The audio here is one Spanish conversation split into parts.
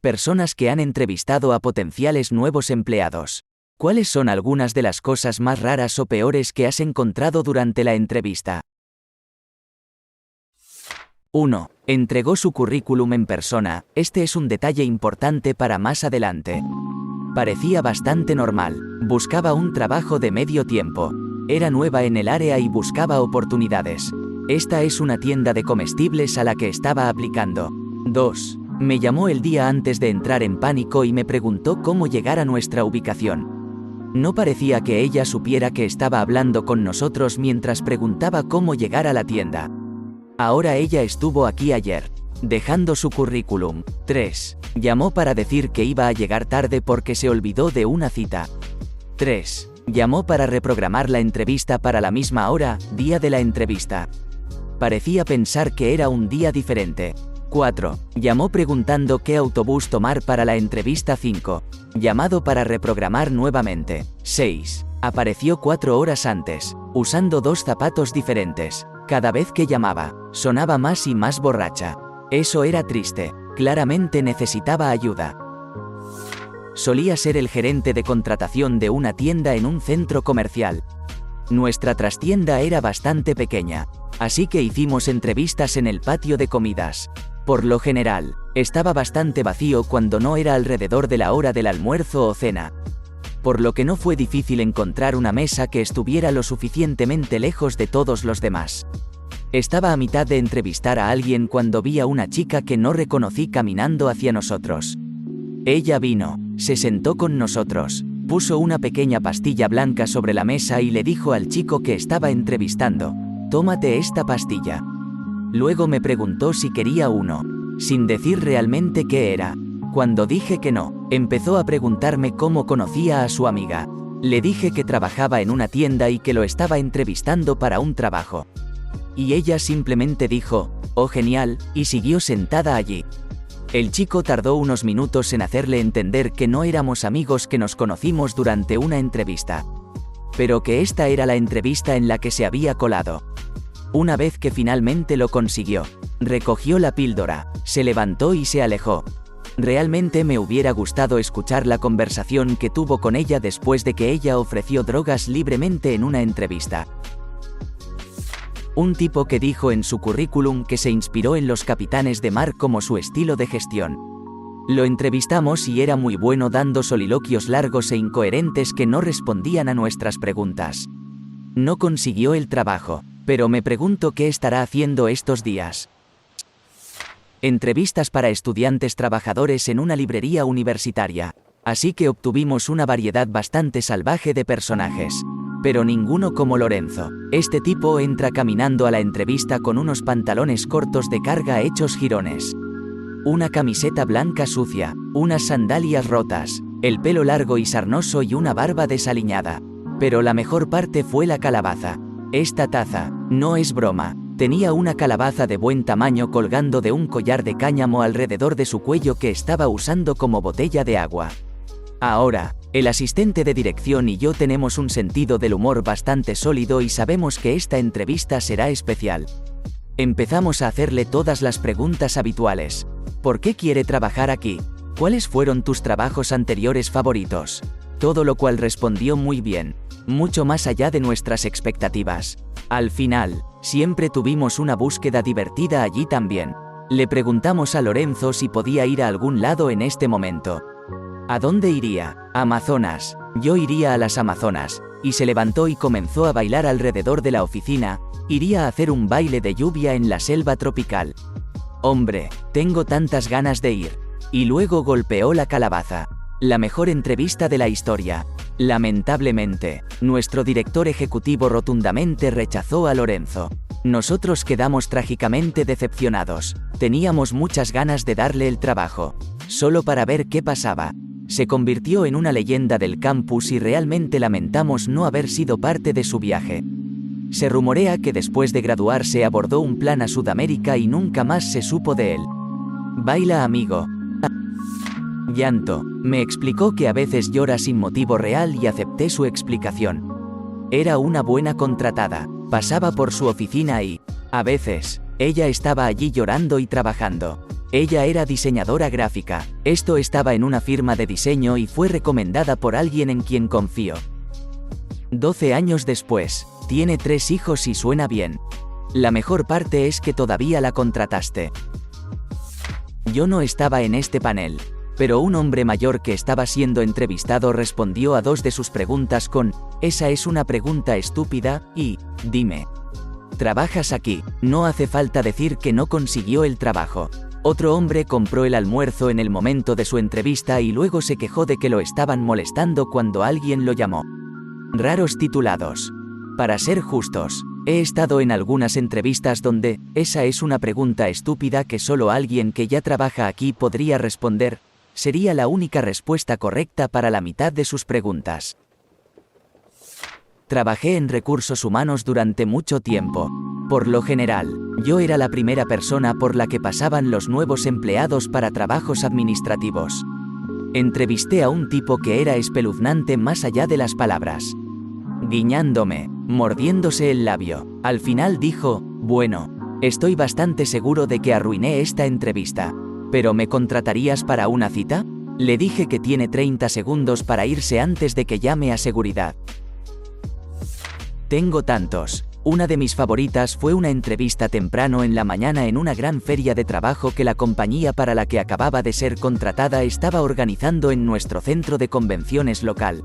Personas que han entrevistado a potenciales nuevos empleados. ¿Cuáles son algunas de las cosas más raras o peores que has encontrado durante la entrevista? 1. Entregó su currículum en persona. Este es un detalle importante para más adelante. Parecía bastante normal. Buscaba un trabajo de medio tiempo. Era nueva en el área y buscaba oportunidades. Esta es una tienda de comestibles a la que estaba aplicando. 2. Me llamó el día antes de entrar en pánico y me preguntó cómo llegar a nuestra ubicación. No parecía que ella supiera que estaba hablando con nosotros mientras preguntaba cómo llegar a la tienda. Ahora ella estuvo aquí ayer, dejando su currículum. 3. Llamó para decir que iba a llegar tarde porque se olvidó de una cita. 3. Llamó para reprogramar la entrevista para la misma hora, día de la entrevista. Parecía pensar que era un día diferente. 4. Llamó preguntando qué autobús tomar para la entrevista. 5. Llamado para reprogramar nuevamente. 6. Apareció 4 horas antes, usando 2 zapatos diferentes. Cada vez que llamaba, sonaba más y más borracha. Eso era triste. Claramente necesitaba ayuda. Solía ser el gerente de contratación de una tienda en un centro comercial. Nuestra trastienda era bastante pequeña, así que hicimos entrevistas en el patio de comidas. Por lo general, estaba bastante vacío cuando no era alrededor de la hora del almuerzo o cena. Por lo que no fue difícil encontrar una mesa que estuviera lo suficientemente lejos de todos los demás. Estaba a mitad de entrevistar a alguien cuando vi a una chica que no reconocí caminando hacia nosotros. Ella vino, se sentó con nosotros, puso una pequeña pastilla blanca sobre la mesa y le dijo al chico que estaba entrevistando: «Tómate esta pastilla». Luego me preguntó si quería uno, sin decir realmente qué era. Cuando dije que no, empezó a preguntarme cómo conocía a su amiga. Le dije que trabajaba en una tienda y que lo estaba entrevistando para un trabajo. Y ella simplemente dijo: «Oh, genial», y siguió sentada allí. El chico tardó unos minutos en hacerle entender que no éramos amigos, que nos conocimos durante una entrevista. Pero que esta era la entrevista en la que se había colado. Una vez que finalmente lo consiguió, recogió la píldora, se levantó y se alejó. Realmente me hubiera gustado escuchar la conversación que tuvo con ella después de que ella ofreció drogas libremente en una entrevista. Un tipo que dijo en su currículum que se inspiró en los capitanes de mar como su estilo de gestión. Lo entrevistamos y era muy bueno dando soliloquios largos e incoherentes que no respondían a nuestras preguntas. No consiguió el trabajo, pero me pregunto qué estará haciendo estos días. Entrevistas para estudiantes trabajadores en una librería universitaria, así que obtuvimos una variedad bastante salvaje de personajes. Pero ninguno como Lorenzo. Este tipo entra caminando a la entrevista con unos pantalones cortos de carga hechos jirones, una camiseta blanca sucia, unas sandalias rotas, el pelo largo y sarnoso y una barba desaliñada. Pero la mejor parte fue la calabaza. Esta taza, no es broma, tenía una calabaza de buen tamaño colgando de un collar de cáñamo alrededor de su cuello que estaba usando como botella de agua. Ahora, el asistente de dirección y yo tenemos un sentido del humor bastante sólido y sabemos que esta entrevista será especial. Empezamos a hacerle todas las preguntas habituales. ¿Por qué quiere trabajar aquí? ¿Cuáles fueron tus trabajos anteriores favoritos? Todo lo cual respondió muy bien, mucho más allá de nuestras expectativas. Al final, siempre tuvimos una búsqueda divertida allí también. Le preguntamos a Lorenzo si podía ir a algún lado en este momento. ¿A dónde iría? Amazonas. Yo iría a las Amazonas. Y se levantó y comenzó a bailar alrededor de la oficina. Iría a hacer un baile de lluvia en la selva tropical. Hombre, tengo tantas ganas de ir. Y luego golpeó la calabaza. La mejor entrevista de la historia. Lamentablemente, nuestro director ejecutivo rotundamente rechazó a Lorenzo. Nosotros quedamos trágicamente decepcionados. Teníamos muchas ganas de darle el trabajo, solo para ver qué pasaba. Se convirtió en una leyenda del campus y realmente lamentamos no haber sido parte de su viaje. Se rumorea que después de graduarse abordó un plan a Sudamérica y nunca más se supo de él. Baila, amigo. Llanto. Me explicó que a veces llora sin motivo real y acepté su explicación. Era una buena contratada. Pasaba por su oficina y, a veces, ella estaba allí llorando y trabajando. Ella era diseñadora gráfica. Esto estaba en una firma de diseño y fue recomendada por alguien en quien confío. 12 años después, tiene 3 hijos y suena bien. La mejor parte es que todavía la contrataste. Yo no estaba en este panel, pero un hombre mayor que estaba siendo entrevistado respondió a 2 de sus preguntas con, «Esa es una pregunta estúpida», y, «Dime. ¿Trabajas aquí?». No hace falta decir que no consiguió el trabajo. Otro hombre compró el almuerzo en el momento de su entrevista y luego se quejó de que lo estaban molestando cuando alguien lo llamó. Raros titulados. Para ser justos, he estado en algunas entrevistas donde, «Esa es una pregunta estúpida que solo alguien que ya trabaja aquí podría responder», sería la única respuesta correcta para la mitad de sus preguntas. Trabajé en recursos humanos durante mucho tiempo. Por lo general, yo era la primera persona por la que pasaban los nuevos empleados para trabajos administrativos. Entrevisté a un tipo que era espeluznante más allá de las palabras. Guiñándome, mordiéndose el labio, al final dijo, «Bueno, estoy bastante seguro de que arruiné esta entrevista. ¿Pero me contratarías para una cita?». Le dije que tiene 30 segundos para irse antes de que llame a seguridad. Tengo tantos. Una de mis favoritas fue una entrevista temprano en la mañana en una gran feria de trabajo que la compañía para la que acababa de ser contratada estaba organizando en nuestro centro de convenciones local.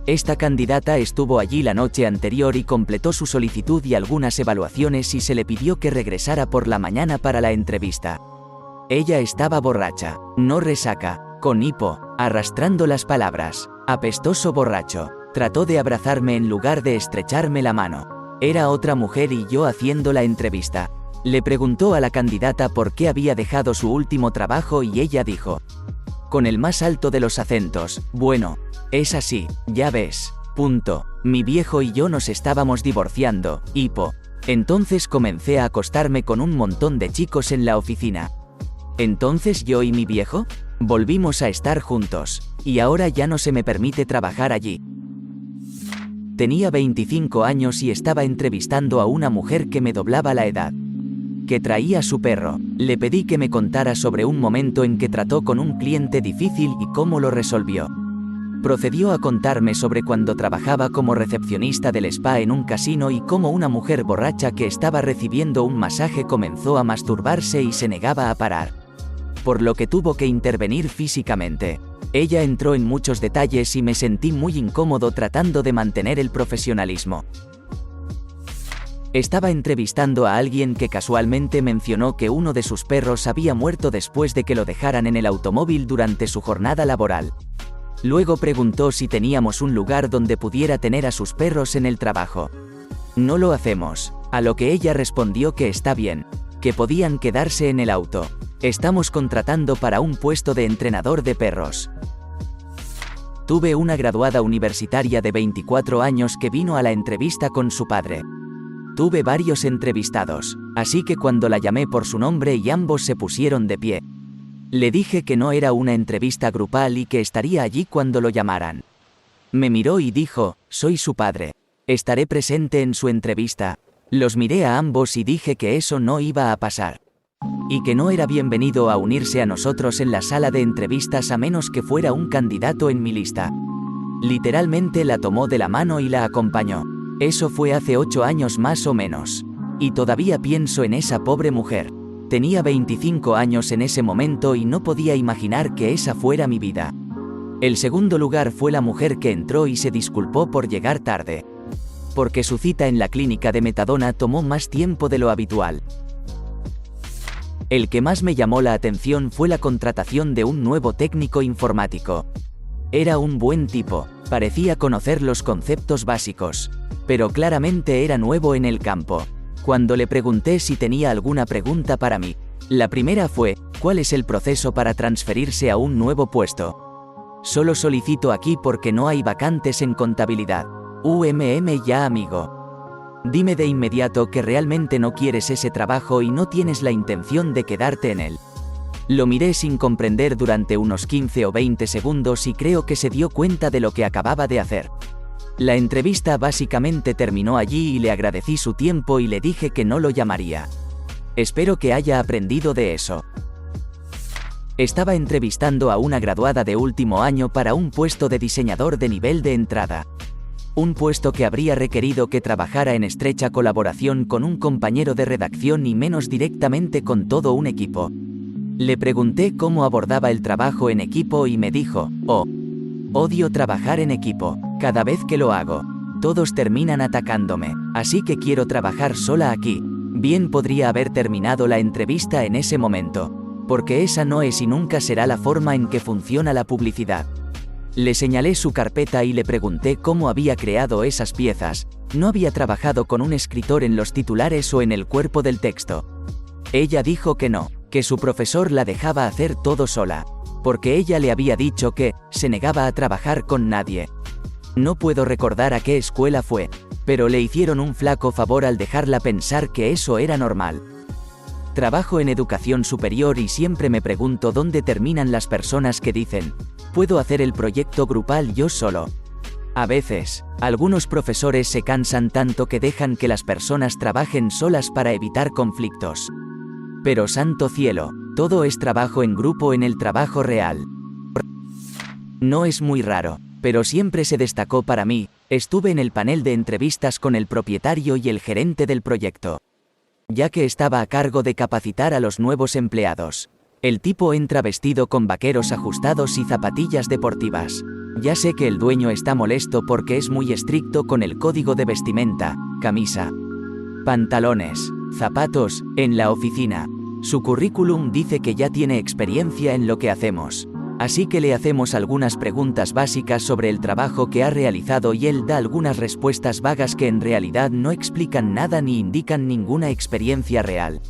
Esta candidata estuvo allí la noche anterior y completó su solicitud y algunas evaluaciones y se le pidió que regresara por la mañana para la entrevista. Ella estaba borracha, no resaca, con hipo, arrastrando las palabras, apestoso borracho. Trató de abrazarme en lugar de estrecharme la mano. Era otra mujer y yo haciendo la entrevista. Le preguntó a la candidata por qué había dejado su último trabajo y ella dijo, con el más alto de los acentos, «Bueno, es así, ya ves. Mi viejo y yo nos estábamos divorciando, hipo. Entonces comencé a acostarme con un montón de chicos en la oficina. Entonces yo y mi viejo volvimos a estar juntos, y ahora ya no se me permite trabajar allí». Tenía 25 años y estaba entrevistando a una mujer que me doblaba la edad. Que traía su perro. Le pedí que me contara sobre un momento en que trató con un cliente difícil y cómo lo resolvió. Procedió a contarme sobre cuando trabajaba como recepcionista del spa en un casino y cómo una mujer borracha que estaba recibiendo un masaje comenzó a masturbarse y se negaba a parar. Por lo que tuvo que intervenir físicamente. Ella entró en muchos detalles y me sentí muy incómodo tratando de mantener el profesionalismo. Estaba entrevistando a alguien que casualmente mencionó que uno de sus perros había muerto después de que lo dejaran en el automóvil durante su jornada laboral. Luego preguntó si teníamos un lugar donde pudiera tener a sus perros en el trabajo. «No lo hacemos», a lo que ella respondió que está bien, que podían quedarse en el auto. «Estamos contratando para un puesto de entrenador de perros». Tuve una graduada universitaria de 24 años que vino a la entrevista con su padre. Tuve varios entrevistados, así que cuando la llamé por su nombre y ambos se pusieron de pie. Le dije que no era una entrevista grupal y que estaría allí cuando lo llamaran. Me miró y dijo, «Soy su padre. Estaré presente en su entrevista». Los miré a ambos y dije que eso no iba a pasar. Y que no era bienvenido a unirse a nosotros en la sala de entrevistas a menos que fuera un candidato en mi lista. Literalmente la tomó de la mano y la acompañó. Eso fue hace 8 años más o menos. Y todavía pienso en esa pobre mujer. Tenía 25 años en ese momento y no podía imaginar que esa fuera mi vida. El segundo lugar fue la mujer que entró y se disculpó por llegar tarde. Porque su cita en la clínica de metadona tomó más tiempo de lo habitual. El que más me llamó la atención fue la contratación de un nuevo técnico informático. Era un buen tipo, parecía conocer los conceptos básicos, pero claramente era nuevo en el campo. Cuando le pregunté si tenía alguna pregunta para mí, la primera fue, ¿cuál es el proceso para transferirse a un nuevo puesto? Solo solicito aquí porque no hay vacantes en contabilidad. Ya amigo. Dime de inmediato que realmente no quieres ese trabajo y no tienes la intención de quedarte en él. Lo miré sin comprender durante unos 15 o 20 segundos y creo que se dio cuenta de lo que acababa de hacer. La entrevista básicamente terminó allí y le agradecí su tiempo y le dije que no lo llamaría. Espero que haya aprendido de eso. Estaba entrevistando a una graduada de último año para un puesto de diseñador de nivel de entrada. Un puesto que habría requerido que trabajara en estrecha colaboración con un compañero de redacción y menos directamente con todo un equipo. Le pregunté cómo abordaba el trabajo en equipo y me dijo: odio trabajar en equipo. Cada vez que lo hago, todos terminan atacándome, así que quiero trabajar sola aquí. Bien podría haber terminado la entrevista en ese momento, porque esa no es y nunca será la forma en que funciona la publicidad. Le señalé su carpeta y le pregunté cómo había creado esas piezas. No había trabajado con un escritor en los titulares o en el cuerpo del texto. Ella dijo que no, que su profesor la dejaba hacer todo sola, porque ella le había dicho que se negaba a trabajar con nadie. No puedo recordar a qué escuela fue, pero le hicieron un flaco favor al dejarla pensar que eso era normal. Trabajo en educación superior y siempre me pregunto dónde terminan las personas que dicen: puedo hacer el proyecto grupal yo solo. A veces, algunos profesores se cansan tanto que dejan que las personas trabajen solas para evitar conflictos. Pero santo cielo, todo es trabajo en grupo en el trabajo real. No es muy raro, pero siempre se destacó para mí. Estuve en el panel de entrevistas con el propietario y el gerente del proyecto, ya que estaba a cargo de capacitar a los nuevos empleados. El tipo entra vestido con vaqueros ajustados y zapatillas deportivas. Ya sé que el dueño está molesto porque es muy estricto con el código de vestimenta: camisa, pantalones, zapatos, en la oficina. Su currículum dice que ya tiene experiencia en lo que hacemos. Así que le hacemos algunas preguntas básicas sobre el trabajo que ha realizado y él da algunas respuestas vagas que en realidad no explican nada ni indican ninguna experiencia real.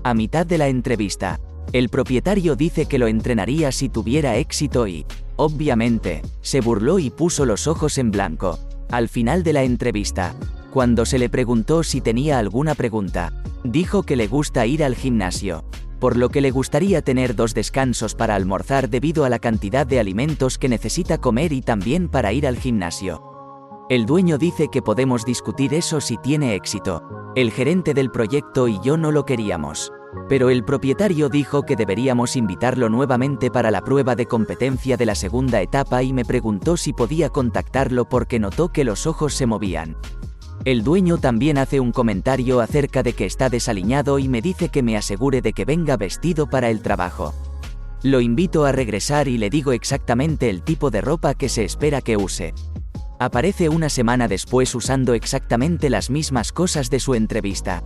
A mitad de la entrevista, el propietario dice que lo entrenaría si tuviera éxito y, obviamente, se burló y puso los ojos en blanco. Al final de la entrevista, cuando se le preguntó si tenía alguna pregunta, dijo que le gusta ir al gimnasio, por lo que le gustaría tener 2 descansos para almorzar debido a la cantidad de alimentos que necesita comer y también para ir al gimnasio. El dueño dice que podemos discutir eso si tiene éxito. El gerente del proyecto y yo no lo queríamos, pero el propietario dijo que deberíamos invitarlo nuevamente para la prueba de competencia de la segunda etapa y me preguntó si podía contactarlo porque notó que los ojos se movían. El dueño también hace un comentario acerca de que está desaliñado y me dice que me asegure de que venga vestido para el trabajo. Lo invito a regresar y le digo exactamente el tipo de ropa que se espera que use. Aparece una semana después usando exactamente las mismas cosas de su entrevista.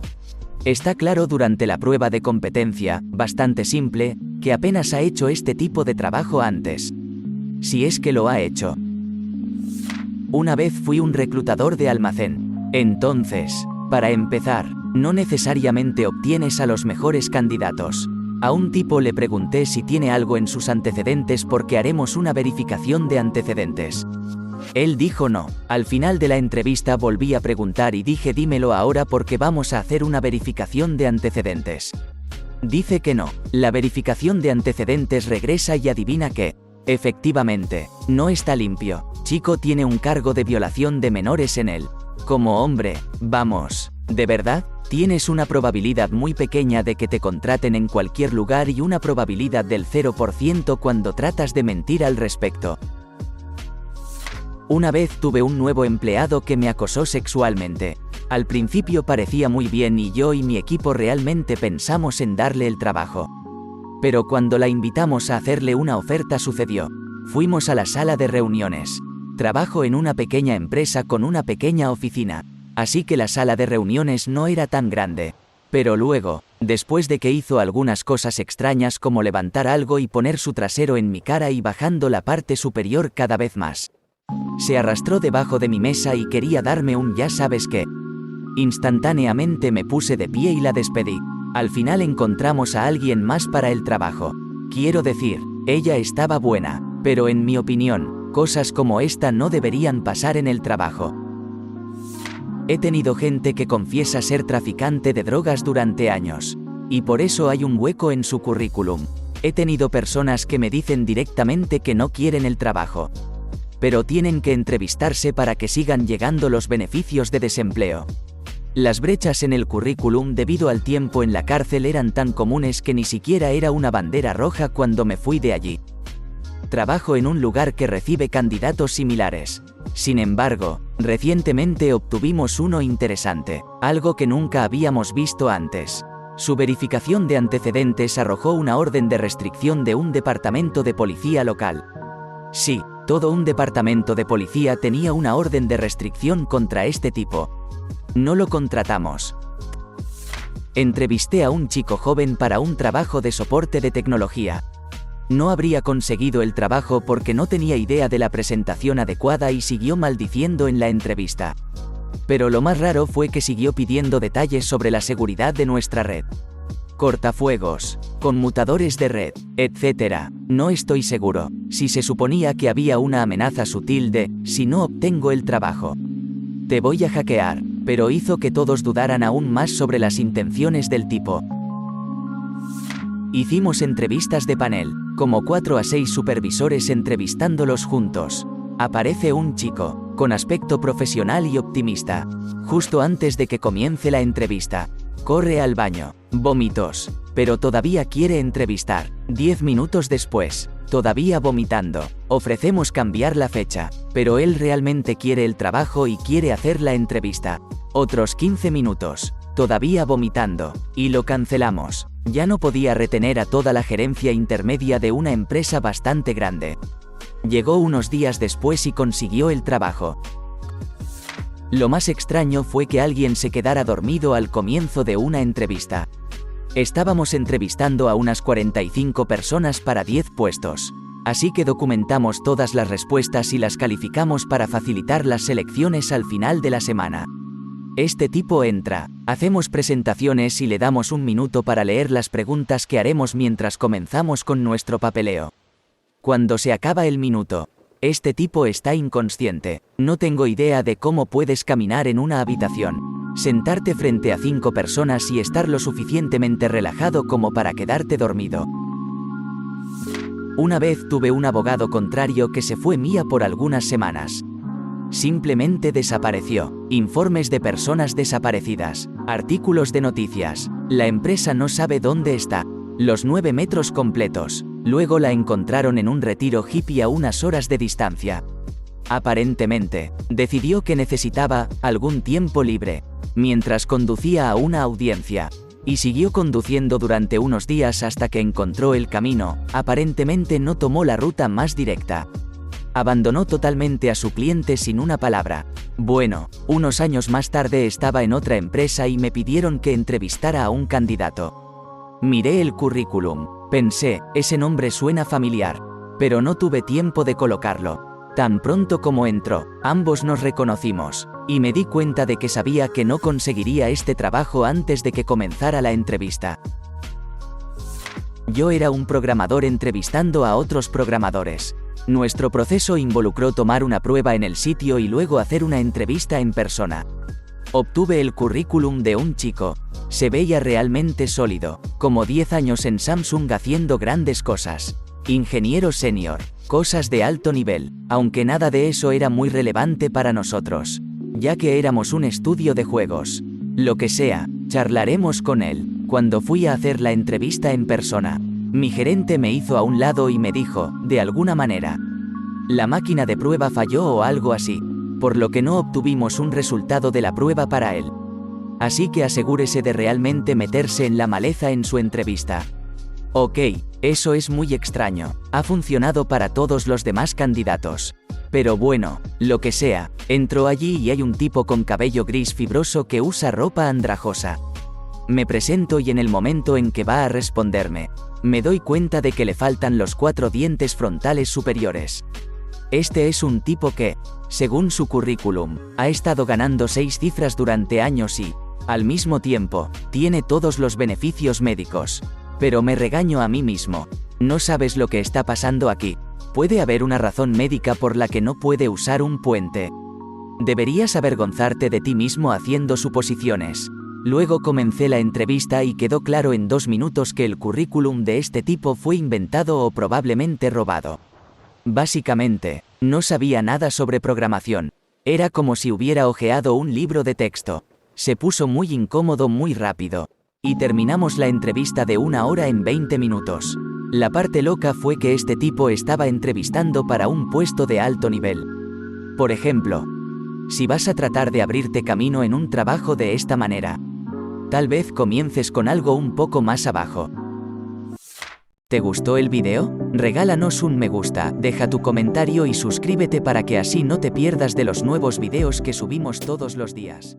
Está claro durante la prueba de competencia, bastante simple, que apenas ha hecho este tipo de trabajo antes. Si es que lo ha hecho. Una vez fui un reclutador de almacén. Entonces, para empezar, no necesariamente obtienes a los mejores candidatos. A un tipo le pregunté si tiene algo en sus antecedentes porque haremos una verificación de antecedentes. Él dijo no. Al final de la entrevista volví a preguntar y dije: dímelo ahora porque vamos a hacer una verificación de antecedentes. Dice que no. La verificación de antecedentes regresa y adivina qué. Efectivamente, no está limpio. Chico tiene un cargo de violación de menores en él. Como hombre, vamos, ¿de verdad? Tienes una probabilidad muy pequeña de que te contraten en cualquier lugar y una probabilidad del 0% cuando tratas de mentir al respecto. Una vez tuve un nuevo empleado que me acosó sexualmente. Al principio parecía muy bien y yo y mi equipo realmente pensamos en darle el trabajo. Pero cuando la invitamos a hacerle una oferta sucedió. Fuimos a la sala de reuniones. Trabajo en una pequeña empresa con una pequeña oficina, así que la sala de reuniones no era tan grande. Pero luego, después de que hizo algunas cosas extrañas como levantar algo y poner su trasero en mi cara y bajando la parte superior cada vez más, se arrastró debajo de mi mesa y quería darme un ya sabes qué. Instantáneamente me puse de pie y la despedí. Al final encontramos a alguien más para el trabajo. Quiero decir, ella estaba buena, pero en mi opinión, cosas como esta no deberían pasar en el trabajo. He tenido gente que confiesa ser traficante de drogas durante años, y por eso hay un hueco en su currículum. He tenido personas que me dicen directamente que no quieren el trabajo, pero tienen que entrevistarse para que sigan llegando los beneficios de desempleo. Las brechas en el currículum debido al tiempo en la cárcel eran tan comunes que ni siquiera era una bandera roja cuando me fui de allí. Trabajo en un lugar que recibe candidatos similares. Sin embargo, recientemente obtuvimos uno interesante, algo que nunca habíamos visto antes. Su verificación de antecedentes arrojó una orden de restricción de un departamento de policía local. Sí, todo un departamento de policía tenía una orden de restricción contra este tipo. No lo contratamos. Entrevisté a un chico joven para un trabajo de soporte de tecnología. No habría conseguido el trabajo porque no tenía idea de la presentación adecuada y siguió maldiciendo en la entrevista. Pero lo más raro fue que siguió pidiendo detalles sobre la seguridad de nuestra red. Cortafuegos, conmutadores de red, etc. No estoy seguro, si se suponía que había una amenaza sutil de, si no obtengo el trabajo, te voy a hackear, pero hizo que todos dudaran aún más sobre las intenciones del tipo. Hicimos entrevistas de panel, como 4 a 6 supervisores entrevistándolos juntos. Aparece un chico, con aspecto profesional y optimista. Justo antes de que comience la entrevista, corre al baño, vómitos, pero todavía quiere entrevistar. 10 minutos después, todavía vomitando. Ofrecemos cambiar la fecha, pero él realmente quiere el trabajo y quiere hacer la entrevista. Otros 15 minutos, todavía vomitando, y lo cancelamos. Ya no podía retener a toda la gerencia intermedia de una empresa bastante grande. Llegó unos días después y consiguió el trabajo. Lo más extraño fue que alguien se quedara dormido al comienzo de una entrevista. Estábamos entrevistando a unas 45 personas para 10 puestos. Así que documentamos todas las respuestas y las calificamos para facilitar las selecciones al final de la semana. Este tipo entra, hacemos presentaciones y le damos un minuto para leer las preguntas que haremos mientras comenzamos con nuestro papeleo. Cuando se acaba el minuto, este tipo está inconsciente. No tengo idea de cómo puedes caminar en una habitación, sentarte frente a 5 personas y estar lo suficientemente relajado como para quedarte dormido. Una vez tuve un abogado contrario que se fue mía por algunas semanas. Simplemente desapareció. Informes de personas desaparecidas. Artículos de noticias. La empresa no sabe dónde está. Los 9 metros completos. Luego la encontraron en un retiro hippie a unas horas de distancia. Aparentemente, decidió que necesitaba algún tiempo libre, mientras conducía a una audiencia. Y siguió conduciendo durante unos días hasta que encontró el camino. Aparentemente no tomó la ruta más directa. Abandonó totalmente a su cliente sin una palabra. Bueno, unos años más tarde estaba en otra empresa y me pidieron que entrevistara a un candidato. Miré el currículum. Pensé, ese nombre suena familiar. Pero no tuve tiempo de colocarlo. Tan pronto como entró, ambos nos reconocimos. Y me di cuenta de que sabía que no conseguiría este trabajo antes de que comenzara la entrevista. Yo era un programador entrevistando a otros programadores. Nuestro proceso involucró tomar una prueba en el sitio y luego hacer una entrevista en persona. Obtuve el currículum de un chico. Se veía realmente sólido, como 10 años en Samsung haciendo grandes cosas. Ingeniero senior, cosas de alto nivel, aunque nada de eso era muy relevante para nosotros, ya que éramos un estudio de juegos. Lo que sea, charlaremos con él. Cuando fui a hacer la entrevista en persona, mi gerente me hizo a un lado y me dijo, de alguna manera, la máquina de prueba falló o algo así, por lo que no obtuvimos un resultado de la prueba para él. Así que asegúrese de realmente meterse en la maleza en su entrevista. Ok, eso es muy extraño. Ha funcionado para todos los demás candidatos. Pero bueno, lo que sea, entro allí y hay un tipo con cabello gris fibroso que usa ropa andrajosa. Me presento y en el momento en que va a responderme, me doy cuenta de que le faltan los 4 dientes frontales superiores. Este es un tipo que, según su currículum, ha estado ganando 6 cifras durante años y, al mismo tiempo, tiene todos los beneficios médicos. Pero me regaño a mí mismo. No sabes lo que está pasando aquí. Puede haber una razón médica por la que no puede usar un puente. Deberías avergonzarte de ti mismo haciendo suposiciones. Luego comencé la entrevista y quedó claro en 2 minutos que el currículum de este tipo fue inventado o probablemente robado. Básicamente, no sabía nada sobre programación. Era como si hubiera hojeado un libro de texto. Se puso muy incómodo muy rápido. Y terminamos la entrevista de 1 hora en 20 minutos. La parte loca fue que este tipo estaba entrevistando para un puesto de alto nivel. Por ejemplo, si vas a tratar de abrirte camino en un trabajo de esta manera, tal vez comiences con algo un poco más abajo. ¿Te gustó el video? Regálanos un me gusta, deja tu comentario y suscríbete para que así no te pierdas de los nuevos videos que subimos todos los días.